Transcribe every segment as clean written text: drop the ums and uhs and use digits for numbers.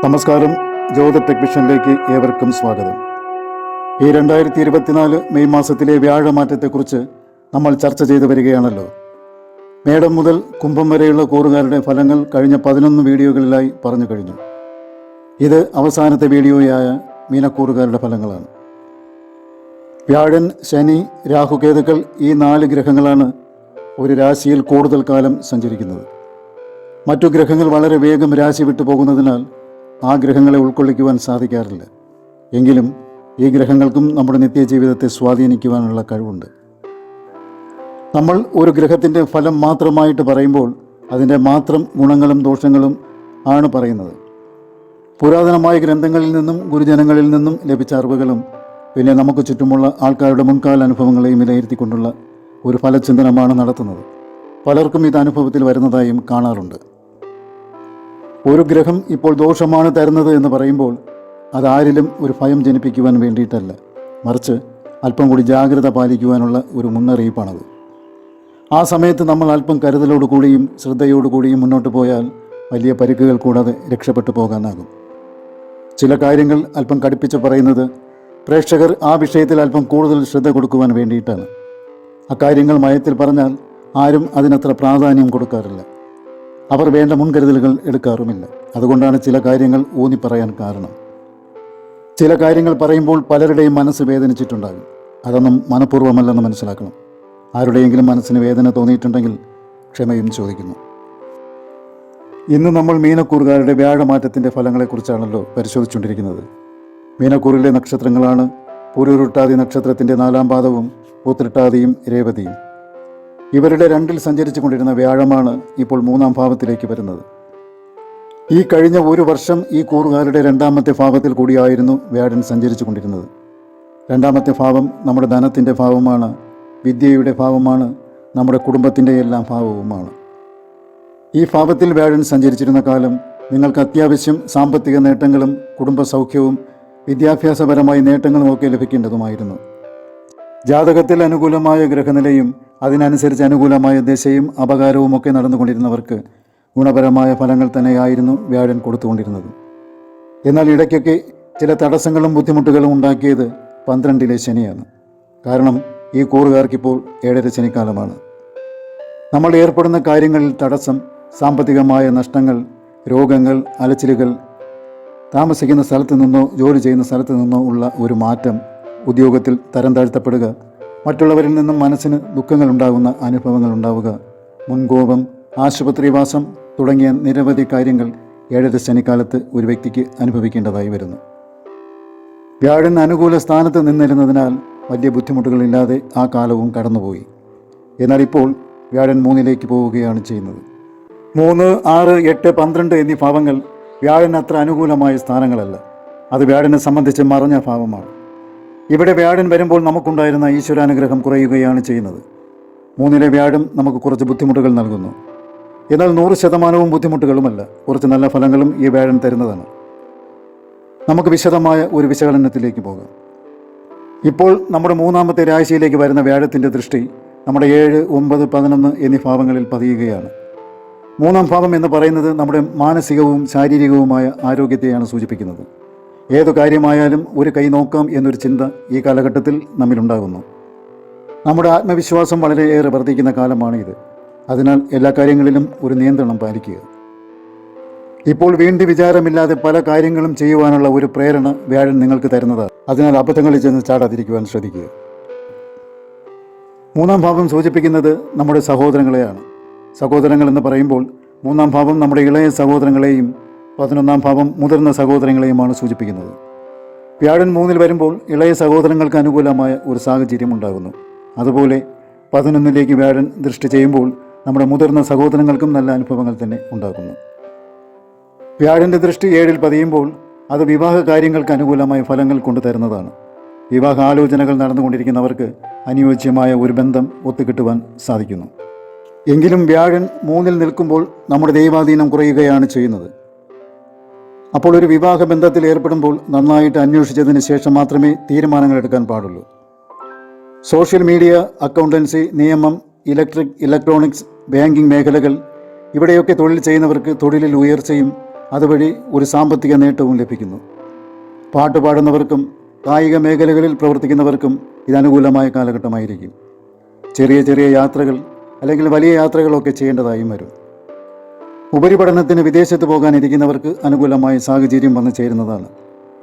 നമസ്കാരം. ജ്യോതിർ ടെക് വിഷനിലേക്ക് ഏവർക്കും സ്വാഗതം. ഈ 2024 മെയ് മാസത്തിലെ വ്യാഴമാറ്റത്തെക്കുറിച്ച് നമ്മൾ ചർച്ച ചെയ്തു വരികയാണല്ലോ. മേടം മുതൽ കുംഭം വരെയുള്ള കൂറുകാരുടെ ഫലങ്ങൾ കഴിഞ്ഞ 11 വീഡിയോകളിലായി പറഞ്ഞു കഴിഞ്ഞു. ഇത് അവസാനത്തെ വീഡിയോയായ മീനക്കൂറുകാരുടെ ഫലങ്ങളാണ്. വ്യാഴൻ, ശനി, രാഹുകേതുക്കൾ ഈ 4 ഗ്രഹങ്ങളാണ് ഒരു രാശിയിൽ കൂടുതൽ കാലം സഞ്ചരിക്കുന്നത്. മറ്റു ഗ്രഹങ്ങൾ വളരെ വേഗം രാശി വിട്ടു പോകുന്നതിനാൽ ആ ഗ്രഹങ്ങളെ ഉൾക്കൊള്ളിക്കുവാൻ സാധിക്കാറില്ല. എങ്കിലും ഈ ഗ്രഹങ്ങൾക്കും നമ്മുടെ നിത്യജീവിതത്തെ സ്വാധീനിക്കുവാനുള്ള കഴിവുണ്ട്. നമ്മൾ ഒരു ഗ്രഹത്തിൻ്റെ ഫലം മാത്രമായിട്ട് പറയുമ്പോൾ അതിൻ്റെ മാത്രം ഗുണങ്ങളും ദോഷങ്ങളും ആണ് പറയുന്നത്. പുരാതനമായ ഗ്രന്ഥങ്ങളിൽ നിന്നും ഗുരുജനങ്ങളിൽ നിന്നും ലഭിച്ച അറിവുകളും പിന്നെ നമുക്ക് ചുറ്റുമുള്ള ആൾക്കാരുടെ മുൻകാല അനുഭവങ്ങളെയും വിലയിരുത്തിക്കൊണ്ടുള്ള ഒരു ഫലചിന്തനമാണ് നടത്തുന്നത്. പലർക്കും ഇത് അനുഭവത്തിൽ വരുന്നതായും കാണാറുണ്ട്. ഒരു ഗ്രഹം ഇപ്പോൾ ദോഷമാണ് തരുന്നത് എന്ന് പറയുമ്പോൾ അതാരിലും ഒരു ഭയം ജനിപ്പിക്കുവാൻ വേണ്ടിയിട്ടല്ല, മറിച്ച് അല്പം കൂടി ജാഗ്രത പാലിക്കുവാനുള്ള ഒരു മുന്നറിയിപ്പാണത്. ആ സമയത്ത് നമ്മൾ അല്പം കരുതലോടുകൂടിയും ശ്രദ്ധയോടുകൂടിയും മുന്നോട്ട് പോയാൽ വലിയ പരിക്കുകൾ കൂടാതെ രക്ഷപ്പെട്ടു പോകാനാകും. ചില കാര്യങ്ങൾ അല്പം കടുപ്പിച്ച് പറയുന്നത് പ്രേക്ഷകർ ആ വിഷയത്തിൽ അല്പം കൂടുതൽ ശ്രദ്ധ കൊടുക്കുവാൻ വേണ്ടിയിട്ടാണ്. അക്കാര്യങ്ങൾ മയത്തിൽ പറഞ്ഞാൽ ആരും അതിനത്ര പ്രാധാന്യം കൊടുക്കാറില്ല. അവർ വേണ്ട മുൻകരുതലുകൾ എടുക്കാറുമില്ല. അതുകൊണ്ടാണ് ചില കാര്യങ്ങൾ ഊന്നിപ്പറയാൻ കാരണം. ചില കാര്യങ്ങൾ പറയുമ്പോൾ പലരുടെയും മനസ്സ് വേദനിച്ചിട്ടുണ്ടാകും. അതൊന്നും മനഃപൂർവ്വമല്ലെന്ന് മനസ്സിലാക്കണം. ആരുടെയെങ്കിലും മനസ്സിന് വേദന തോന്നിയിട്ടുണ്ടെങ്കിൽ ക്ഷമയും ചോദിക്കുന്നു. ഇന്ന് നമ്മൾ മീനക്കൂറുകാരുടെ വ്യാഴമാറ്റത്തിൻ്റെ ഫലങ്ങളെക്കുറിച്ചാണല്ലോ പരിശോധിച്ചുകൊണ്ടിരിക്കുന്നത്. മീനക്കൂറിലെ നക്ഷത്രങ്ങളാണ് പൂരുരുട്ടാതി നക്ഷത്രത്തിൻ്റെ 4ാം പാദവും ഉത്രട്ടാതിയും രേവതിയും. ഇവരുടെ 2ൽ സഞ്ചരിച്ചു കൊണ്ടിരുന്ന വ്യാഴമാണ് ഇപ്പോൾ 3ാം ഭാവത്തിലേക്ക് വരുന്നത്. ഈ കഴിഞ്ഞ ഒരു വർഷം ഈ കൂറുകാരുടെ 2ാമത്തെ ഭാവത്തിൽ കൂടിയായിരുന്നു വ്യാഴൻ സഞ്ചരിച്ചു കൊണ്ടിരുന്നത്. 2ാമത്തെ ഭാവം നമ്മുടെ ധനത്തിൻ്റെ ഭാവമാണ്, വിദ്യയുടെ ഭാവമാണ്, നമ്മുടെ കുടുംബത്തിൻ്റെ എല്ലാം ഭാവവുമാണ്. ഈ ഭാവത്തിൽ വ്യാഴൻ സഞ്ചരിച്ചിരുന്ന കാലം നിങ്ങൾക്ക് അത്യാവശ്യം സാമ്പത്തിക നേട്ടങ്ങളും കുടുംബ സൗഖ്യവും വിദ്യാഭ്യാസപരമായ നേട്ടങ്ങളും ഒക്കെ ലഭിക്കേണ്ടതുമായിരുന്നു. ജാതകത്തിൽ അനുകൂലമായ ഗ്രഹനിലയും അതിനനുസരിച്ച് അനുകൂലമായ ദശയും അപകാരവും ഒക്കെ നടന്നുകൊണ്ടിരുന്നവർക്ക് ഗുണപരമായ ഫലങ്ങൾ തന്നെയായിരുന്നു വ്യാഴൻ കൊടുത്തുകൊണ്ടിരുന്നത്. എന്നാൽ ഇടയ്ക്കൊക്കെ ചില തടസ്സങ്ങളും ബുദ്ധിമുട്ടുകളും ഉണ്ടാക്കിയത് 12ലെ ശനിയാണ്. കാരണം ഈ കൂറുകാർക്കിപ്പോൾ 7ര ശനിക്കാലമാണ്. നമ്മൾ ഏർപ്പെടുന്ന കാര്യങ്ങളിൽ തടസ്സം, സാമ്പത്തികമായ നഷ്ടങ്ങൾ, രോഗങ്ങൾ, അലച്ചിലുകൾ, താമസിക്കുന്ന സ്ഥലത്തു നിന്നോ ജോലി ചെയ്യുന്ന സ്ഥലത്തു നിന്നോ ഉള്ള ഒരു മാറ്റം, ഉദ്യോഗത്തിൽ തരം താഴ്ത്തപ്പെടുക, മറ്റുള്ളവരിൽ നിന്നും മനസ്സിന് ദുഃഖങ്ങൾ ഉണ്ടാകുന്ന അനുഭവങ്ങൾ ഉണ്ടാവുക, മുൻകോപം, ആശുപത്രിവാസം തുടങ്ങിയ നിരവധി കാര്യങ്ങൾ 7ര ശനിക്കാലത്ത് ഒരു വ്യക്തിക്ക് അനുഭവിക്കേണ്ടതായി വരുന്നു. വ്യാഴൻ അനുകൂല സ്ഥാനത്ത് നിന്നിരുന്നതിനാൽ വലിയ ബുദ്ധിമുട്ടുകളില്ലാതെ ആ കാലവും കടന്നുപോയി. എന്നാൽ ഇപ്പോൾ വ്യാഴൻ 3ലേക്ക് പോവുകയാണ് ചെയ്യുന്നത്. 3, 6, 8, 12 എന്നീ ഭാവങ്ങൾ വ്യാഴൻ അത്ര അനുകൂലമായ സ്ഥാനങ്ങളല്ല. അത് വ്യാഴനെ സംബന്ധിച്ച് മറഞ്ഞ ഭാവമാണ്. ഇവിടെ വ്യാഴൻ വരുമ്പോൾ നമുക്കുണ്ടായിരുന്ന ഈശ്വരാനുഗ്രഹം കുറയുകയാണ് ചെയ്യുന്നത്. 3ലെ വ്യാഴം നമുക്ക് കുറച്ച് ബുദ്ധിമുട്ടുകൾ നൽകുന്നു. എന്നാൽ 100% ബുദ്ധിമുട്ടുകളുമല്ല, കുറച്ച് നല്ല ഫലങ്ങളും ഈ വ്യാഴൻ തരുന്നതാണ്. നമുക്ക് വിശദമായ ഒരു വിശകലനത്തിലേക്ക് പോകാം. ഇപ്പോൾ നമ്മുടെ 3ാമത്തെ രാശിയിലേക്ക് വരുന്ന വ്യാഴത്തിൻ്റെ ദൃഷ്ടി നമ്മുടെ 7, 9, 11 എന്നീ ഭാവങ്ങളിൽ പതിയുകയാണ്. 3ാം ഭാവം എന്ന് പറയുന്നത് നമ്മുടെ മാനസികവും ശാരീരികവുമായ ആരോഗ്യത്തെയാണ് സൂചിപ്പിക്കുന്നത്. ഏതു കാര്യമായാലും ഒരു കൈ നോക്കാം എന്നൊരു ചിന്ത ഈ കാലഘട്ടത്തിൽ നമ്മിലുണ്ടാകുന്നു. നമ്മുടെ ആത്മവിശ്വാസം വളരെയേറെ വർദ്ധിക്കുന്ന കാലമാണിത്. അതിനാൽ എല്ലാ കാര്യങ്ങളിലും ഒരു നിയന്ത്രണം പാലിക്കുക. ഇപ്പോൾ വീണ്ടും വിചാരമില്ലാതെ പല കാര്യങ്ങളും ചെയ്യുവാനുള്ള ഒരു പ്രേരണ വ്യാഴൻ നിങ്ങൾക്ക് തരുന്നതാണ്. അതിനാൽ അബദ്ധങ്ങളിൽ ചെന്ന് ചാടാതിരിക്കുവാൻ ശ്രദ്ധിക്കുക. 3ാം ഭാവം സൂചിപ്പിക്കുന്നത് നമ്മുടെ സഹോദരങ്ങളെയാണ്. സഹോദരങ്ങൾ എന്ന് പറയുമ്പോൾ 3ാം ഭാവം നമ്മുടെ ഇളയ സഹോദരങ്ങളെയും 11ാം ഭാവം മുതിർന്ന സഹോദരങ്ങളെയുമാണ് സൂചിപ്പിക്കുന്നത്. വ്യാഴൻ 3ൽ വരുമ്പോൾ ഇളയ സഹോദരങ്ങൾക്ക് അനുകൂലമായ ഒരു സാഹചര്യം ഉണ്ടാകുന്നു. അതുപോലെ 11ലേക്ക് വ്യാഴൻ ദൃഷ്ടി ചെയ്യുമ്പോൾ നമ്മുടെ മുതിർന്ന സഹോദരങ്ങൾക്കും നല്ല അനുഭവങ്ങൾ തന്നെ ഉണ്ടാകുന്നു. വ്യാഴൻ്റെ ദൃഷ്ടി 7ൽ പതിയുമ്പോൾ അത് വിവാഹ കാര്യങ്ങൾക്ക് അനുകൂലമായ ഫലങ്ങൾ കൊണ്ടുതരുന്നതാണ്. വിവാഹ ആലോചനകൾ നടന്നുകൊണ്ടിരിക്കുന്നവർക്ക് അനുയോജ്യമായ ഒരു ബന്ധം ഒത്തുകിട്ടുവാൻ സാധിക്കുന്നു. എങ്കിലും വ്യാഴൻ 3ൽ നിൽക്കുമ്പോൾ നമ്മുടെ ദൈവാധീനം കുറയുകയാണ് ചെയ്യുന്നത്. അപ്പോൾ ഒരു വിവാഹ ബന്ധത്തിൽ ഏർപ്പെടുമ്പോൾ നന്നായിട്ട് അന്വേഷിച്ചതിന് ശേഷം മാത്രമേ തീരുമാനങ്ങൾ എടുക്കാൻ പാടുള്ളൂ. സോഷ്യൽ മീഡിയ, അക്കൗണ്ടൻസി, നിയമം, ഇലക്ട്രോണിക്സ്, ബാങ്കിംഗ് മേഖലകൾ ഇവിടെയൊക്കെ തൊഴിൽ ചെയ്യുന്നവർക്ക് തൊഴിലിൽ ഉയർച്ചയും അതുവഴി ഒരു സാമ്പത്തിക നേട്ടവും ലഭിക്കുന്നു. പാട്ട് പാടുന്നവർക്കും കായിക മേഖലകളിൽ പ്രവർത്തിക്കുന്നവർക്കും ഇത് അനുകൂലമായ കാലഘട്ടമായിരിക്കും. ചെറിയ ചെറിയ യാത്രകൾ അല്ലെങ്കിൽ വലിയ യാത്രകളൊക്കെ ചെയ്യേണ്ടതായും വരും. ഉപരിപഠനത്തിന് വിദേശത്ത് പോകാനിരിക്കുന്നവർക്ക് അനുകൂലമായ സാഹചര്യം വന്നു ചേരുന്നതാണ്.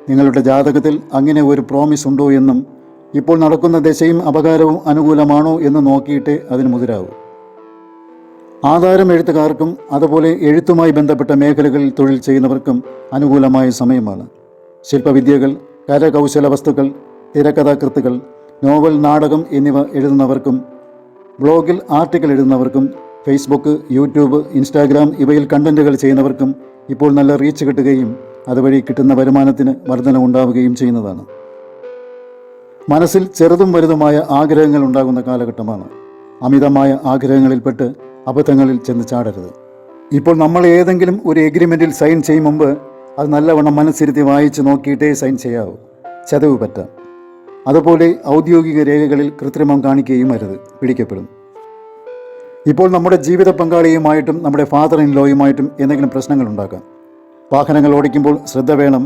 നിങ്ങളുടെ ജാതകത്തിൽ അങ്ങനെ ഒരു പ്രോമിസ് ഉണ്ടോ എന്നും ഇപ്പോൾ നടക്കുന്ന ദശയും അപകാരവും അനുകൂലമാണോ എന്ന് നോക്കിയിട്ടേ അതിന് മുതിരാവൂ. ആധാരം എഴുത്തുകാർക്കും അതുപോലെ എഴുത്തുമായി ബന്ധപ്പെട്ട മേഖലകളിൽ തൊഴിൽ ചെയ്യുന്നവർക്കും അനുകൂലമായ സമയമാണ്. ശില്പവിദ്യകൾ, കരകൗശല വസ്തുക്കൾ, തിരക്കഥാകൃത്തുകൾ, നോവൽ, നാടകം എന്നിവ എഴുതുന്നവർക്കും ബ്ലോഗിൽ ആർട്ടിക്കിൾ എഴുതുന്നവർക്കും ഫേസ്ബുക്ക്, യൂട്യൂബ്, ഇൻസ്റ്റാഗ്രാം ഇവയിൽ കണ്ടൻറ്റുകൾ ചെയ്യുന്നവർക്കും ഇപ്പോൾ നല്ല റീച്ച് കിട്ടുകയും അതുവഴി കിട്ടുന്ന വരുമാനത്തിന് വർധനവുണ്ടാവുകയും ചെയ്യുന്നതാണ്. മനസ്സിൽ ചെറുതും വലുതുമായ ആഗ്രഹങ്ങൾ ഉണ്ടാകുന്ന കാലഘട്ടമാണ്. അമിതമായ ആഗ്രഹങ്ങളിൽപ്പെട്ട് അബദ്ധങ്ങളിൽ ചെന്ന് ചാടരുത്. ഇപ്പോൾ നമ്മൾ ഏതെങ്കിലും ഒരു എഗ്രിമെൻറ്റിൽ സൈൻ ചെയ്യും മുമ്പ് അത് നല്ലവണ്ണം മനസ്സിരുത്തി വായിച്ച് നോക്കിയിട്ടേ സൈൻ ചെയ്യാവൂ. ചതവ് പറ്റാം. അതുപോലെ ഔദ്യോഗിക രേഖകളിൽ കൃത്രിമം കാണിക്കുകയും അരുത്, പിടിക്കപ്പെടും. ഇപ്പോൾ നമ്മുടെ ജീവിത പങ്കാളിയുമായിട്ടും നമ്മുടെ ഫാദർ ഇൻ ലോയുമായിട്ടും എന്തെങ്കിലും പ്രശ്നങ്ങൾ ഉണ്ടാക്കാം. വാഹനങ്ങൾ ഓടിക്കുമ്പോൾ ശ്രദ്ധ വേണം.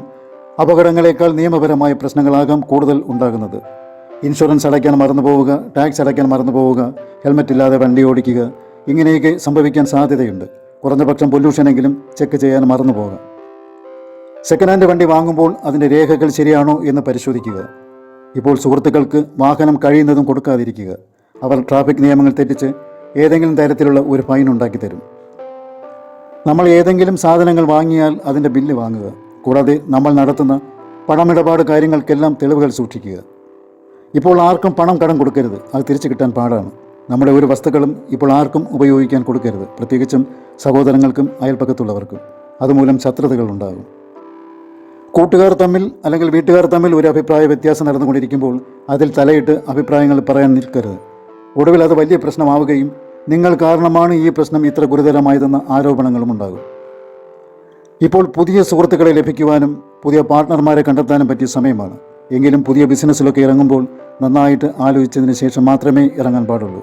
അപകടങ്ങളെക്കാൾ നിയമപരമായ പ്രശ്നങ്ങളാകാം കൂടുതൽ ഉണ്ടാകുന്നത്. ഇൻഷുറൻസ് അടയ്ക്കാൻ മറന്നു പോവുക, ടാക്സ് അടയ്ക്കാൻ മറന്നു പോവുക, ഹെൽമറ്റ് ഇല്ലാതെ വണ്ടി ഓടിക്കുക, ഇങ്ങനെയൊക്കെ സംഭവിക്കാൻ സാധ്യതയുണ്ട്. കുറഞ്ഞപക്ഷം പൊല്യൂഷനെങ്കിലും ചെക്ക് ചെയ്യാൻ മറന്നു പോവുക. സെക്കൻഡ് ഹാൻഡ് വണ്ടി വാങ്ങുമ്പോൾ അതിൻ്റെ രേഖകൾ ശരിയാണോ എന്ന് പരിശോധിക്കുക. ഇപ്പോൾ സുഹൃത്തുക്കൾക്ക് വാഹനം കഴിയുന്നതും കൊടുക്കാതിരിക്കുക. അവർ ട്രാഫിക് നിയമങ്ങൾ തെറ്റിച്ച് ഏതെങ്കിലും തരത്തിലുള്ള ഒരു ഫൈൻ ഉണ്ടാക്കി തരും. നമ്മൾ ഏതെങ്കിലും സാധനങ്ങൾ വാങ്ങിയാൽ അതിൻ്റെ ബില്ല് വാങ്ങുക. കൂടാതെ നമ്മൾ നടത്തുന്ന പണമിടപാട് കാര്യങ്ങൾക്കെല്ലാം തെളിവുകൾ സൂക്ഷിക്കുക. ഇപ്പോൾ ആർക്കും പണം കടം കൊടുക്കരുത്, അത് തിരിച്ചു കിട്ടാൻ പാടാണ്. നമ്മുടെ ഒരു വസ്തുക്കളും ഇപ്പോൾ ആർക്കും ഉപയോഗിക്കാൻ കൊടുക്കരുത്, പ്രത്യേകിച്ചും സഹോദരങ്ങൾക്കും അയൽപ്പക്കത്തുള്ളവർക്കും. അതുമൂലം ശത്രുതകൾ ഉണ്ടാകും. കൂട്ടുകാർ തമ്മിൽ അല്ലെങ്കിൽ വീട്ടുകാർ തമ്മിൽ ഒരു അഭിപ്രായ വ്യത്യാസം നടന്നുകൊണ്ടിരിക്കുമ്പോൾ അതിൽ തലയിട്ട് അഭിപ്രായങ്ങൾ പറയാൻ നിൽക്കരുത്. ഒടുവിൽ അത് വലിയ പ്രശ്നമാവുകയും നിങ്ങൾ കാരണമാണ് ഈ പ്രശ്നം ഇത്ര ഗുരുതരമായതെന്ന ആരോപണങ്ങളും ഉണ്ടാകും. ഇപ്പോൾ പുതിയ സുഹൃത്തുക്കളെ ലഭിക്കുവാനും പുതിയ പാർട്ട്ണർമാരെ കണ്ടെത്താനും പറ്റിയ സമയമാണ്. എങ്കിലും പുതിയ ബിസിനസ്സിലൊക്കെ ഇറങ്ങുമ്പോൾ നന്നായിട്ട് ആലോചിച്ചതിന് ശേഷം മാത്രമേ ഇറങ്ങാൻ പാടുള്ളൂ.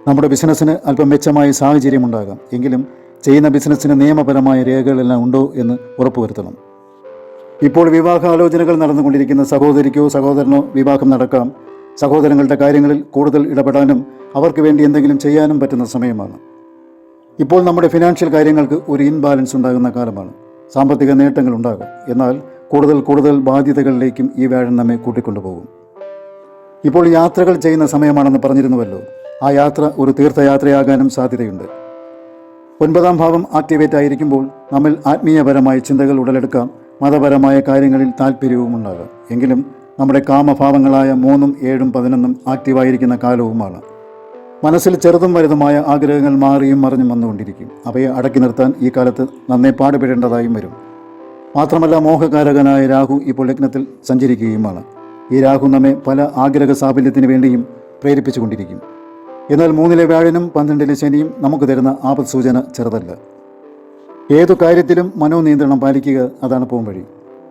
നമ്മുടെ ബിസിനസ്സിന് അല്പം മെച്ചമായ സാഹചര്യം ഉണ്ടാകാം. എങ്കിലും ചെയ്യുന്ന ബിസിനസ്സിന് നിയമപരമായ രേഖകളെല്ലാം ഉണ്ടോ എന്ന് ഉറപ്പുവരുത്തണം. ഇപ്പോൾ വിവാഹാലോചനകൾ നടന്നുകൊണ്ടിരിക്കുന്ന സഹോദരിക്കോ സഹോദരനോ വിവാഹം നടക്കാം. സഹോദരങ്ങളുടെ കാര്യങ്ങളിൽ കൂടുതൽ ഇടപെടാനും അവർക്ക് വേണ്ടി എന്തെങ്കിലും ചെയ്യാനും പറ്റുന്ന സമയമാണ്. ഇപ്പോൾ നമ്മുടെ ഫിനാൻഷ്യൽ കാര്യങ്ങൾക്ക് ഒരു ഇൻബാലൻസ് ഉണ്ടാകുന്ന കാലമാണ്. സാമ്പത്തിക നേട്ടങ്ങൾ ഉണ്ടാകും. എന്നാൽ കൂടുതൽ ബാധ്യതകളിലേക്കും ഈ വ്യാഴം നമ്മെ കൂട്ടിക്കൊണ്ടുപോകും. ഇപ്പോൾ യാത്രകൾ ചെയ്യുന്ന സമയമാണെന്ന് പറഞ്ഞിരുന്നുവല്ലോ. ആ യാത്ര ഒരു തീർത്ഥയാത്രയാകാനും സാധ്യതയുണ്ട്. 9ാം ഭാവം ആക്ടിവേറ്റ് ആയിരിക്കുമ്പോൾ നമ്മിൽ ആത്മീയപരമായ ചിന്തകൾ ഉടലെടുക്കാം. മതപരമായ കാര്യങ്ങളിൽ താല്പര്യവും ഉണ്ടാകാം. എങ്കിലും നമ്മുടെ കാമഭാവങ്ങളായ 3, 7, 11 ആക്റ്റീവായിരിക്കുന്ന കാലവുമാണ്. മനസ്സിൽ ചെറുതും വലുതുമായ ആഗ്രഹങ്ങൾ മാറിയും മറിഞ്ഞും വന്നുകൊണ്ടിരിക്കും. അവയെ അടക്കി നിർത്താൻ ഈ കാലത്ത് നന്നേ പാടുപെടേണ്ടതായും വരും. മാത്രമല്ല, മോഹകാരകനായ രാഹു ഇപ്പോൾ ലഗ്നത്തിൽ സഞ്ചരിക്കുകയുമാണ്. ഈ രാഹു നമ്മെ പല ആഗ്രഹ സാഫല്യത്തിന് വേണ്ടിയും പ്രേരിപ്പിച്ചുകൊണ്ടിരിക്കും. എന്നാൽ 3ലെ വ്യാഴനും 12ലെ ശനിയും നമുക്ക് തരുന്ന ആപത് സൂചന ചെറുതല്ല. ഏതു കാര്യത്തിലും മനോനിയന്ത്രണം പാലിക്കുക, അതാണ് പോംവഴി.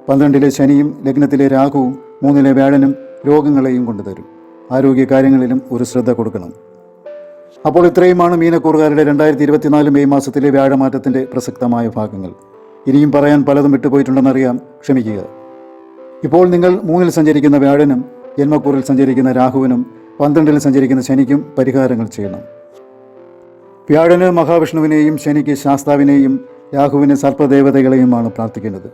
12ലെ ശനിയും ലഗ്നത്തിലെ രാഹുവും 3ലെ വ്യാഴനും രോഗങ്ങളെയും കൊണ്ടുതരും. ആരോഗ്യകാര്യങ്ങളിലും ഒരു ശ്രദ്ധ കൊടുക്കണം. അപ്പോൾ ഇത്രയുമാണ് മീനക്കൂറുകാരുടെ 2024 മെയ് മാസത്തിലെ വ്യാഴമാറ്റത്തിൻ്റെ പ്രസക്തമായ ഭാഗങ്ങൾ. ഇനിയും പറയാൻ പലതും വിട്ടുപോയിട്ടുണ്ടെന്നറിയാം, ക്ഷമിക്കുക. ഇപ്പോൾ നിങ്ങൾ 3ൽ സഞ്ചരിക്കുന്ന വ്യാഴനും ജന്മക്കൂറിൽ സഞ്ചരിക്കുന്ന രാഹുവിനും 12ൽ സഞ്ചരിക്കുന്ന ശനിക്കും പരിഹാരങ്ങൾ ചെയ്യണം. വ്യാഴന് മഹാവിഷ്ണുവിനെയും ശനിക്ക് ശാസ്താവിനെയും രാഹുവിന് സർപ്പദേവതകളെയുമാണ് പ്രാർത്ഥിക്കേണ്ടത്.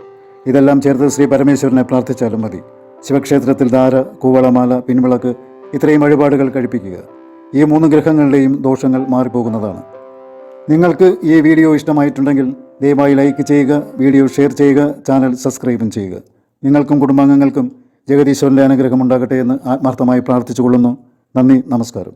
ഇതെല്ലാം ചേർത്ത് ശ്രീ പരമേശ്വരനെ പ്രാർത്ഥിച്ചാലും മതി. ശിവക്ഷേത്രത്തിൽ ധാര, കൂവളമാല, പിൻവിളക്ക് ഇത്രയും വഴിപാടുകൾ കഴിപ്പിക്കുക. ഈ 3 ഗ്രഹങ്ങളുടെയും ദോഷങ്ങൾ മാറിപ്പോകുന്നതാണ്. നിങ്ങൾക്ക് ഈ വീഡിയോ ഇഷ്ടമായിട്ടുണ്ടെങ്കിൽ ദയവായി ലൈക്ക് ചെയ്യുക, വീഡിയോ ഷെയർ ചെയ്യുക, ചാനൽ സബ്സ്ക്രൈബും ചെയ്യുക. നിങ്ങൾക്കും കുടുംബാംഗങ്ങൾക്കും ജഗദീശ്വരൻ്റെ അനുഗ്രഹം ഉണ്ടാകട്ടെ എന്ന് ആത്മാർത്ഥമായി പ്രാർത്ഥിച്ചുകൊള്ളുന്നു. നന്ദി, നമസ്കാരം.